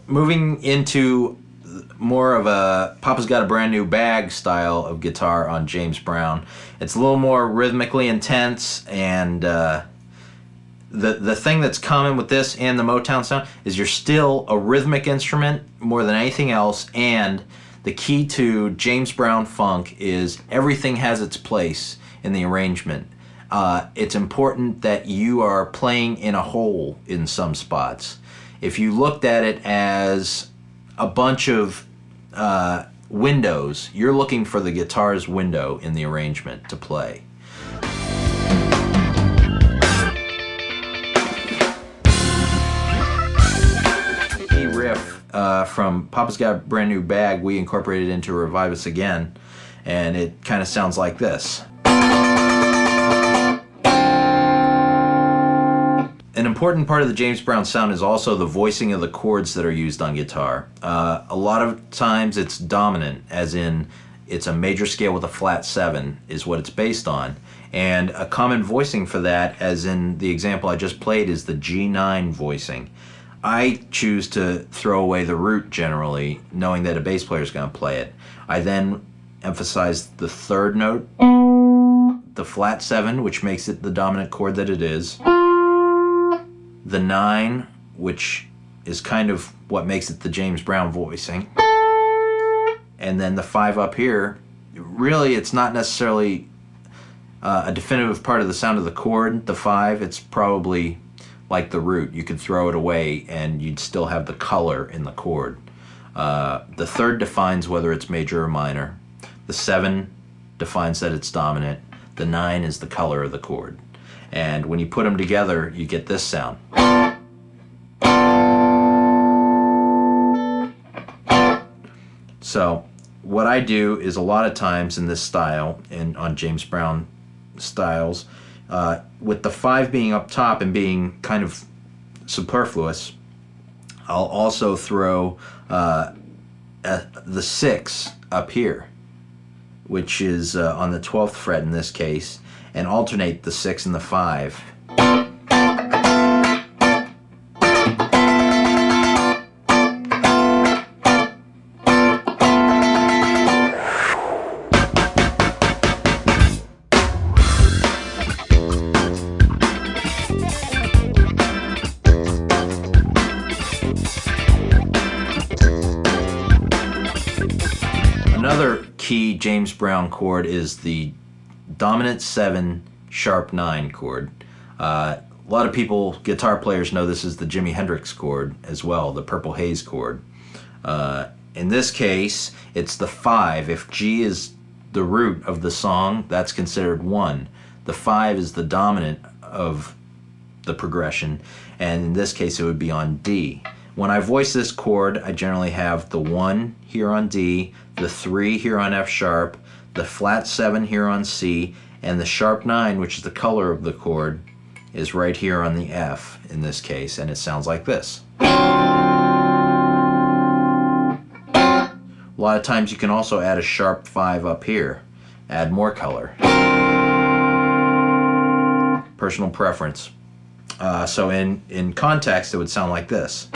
moving into more of a Papa's Got a Brand New Bag style of guitar on James Brown. It's a little more rhythmically intense, and the thing that's common with this and the Motown sound is you're still a rhythmic instrument more than anything else, and the key to James Brown funk is everything has its place in the arrangement. It's important that you are playing in a hole in some spots. If you looked at it as a bunch of windows, you're looking for the guitar's window in the arrangement to play. The riff from Papa's Got a Brand New Bag, we incorporated into Revive Us Again, and it kind of sounds like this. An important part of the James Brown sound is also the voicing of the chords that are used on guitar. A lot of times it's dominant, as in it's a major scale with a flat 7 is what it's based on. And a common voicing for that, as in the example I just played, is the G9 voicing. I choose to throw away the root generally, knowing that a bass player is going to play it. I then emphasize the third note, the flat 7, which makes it the dominant chord that it is, the 9, which is kind of what makes it the James Brown voicing, and then the 5 up here. Really, it's not necessarily a definitive part of the sound of the chord, the 5. It's probably like the root. You could throw it away and you'd still have the color in the chord. The third defines whether it's major or minor. The 7 defines that it's dominant. The 9 is the color of the chord. And when you put them together, you get this sound. So what I do is, a lot of times in this style, and on James Brown styles, with the 5 being up top and being kind of superfluous, I'll also throw the 6 up here, which is on the 12th fret in this case, and alternate the 6 and the 5. Another key James Brown chord is the dominant 7 sharp 9 chord. A lot of people, guitar players, know this is the Jimi Hendrix chord as well, the Purple Haze chord. In this case, it's the 5. If G is the root of the song, that's considered 1. The 5 is the dominant of the progression, and in this case it would be on D. When I voice this chord, I generally have the 1 here on D, the 3 here on F sharp, the flat 7 here on C, and the sharp 9, which is the color of the chord, is right here on the F in this case, and it sounds like this. A lot of times you can also add a sharp 5 up here, add more color. Personal preference. So in context it would sound like this.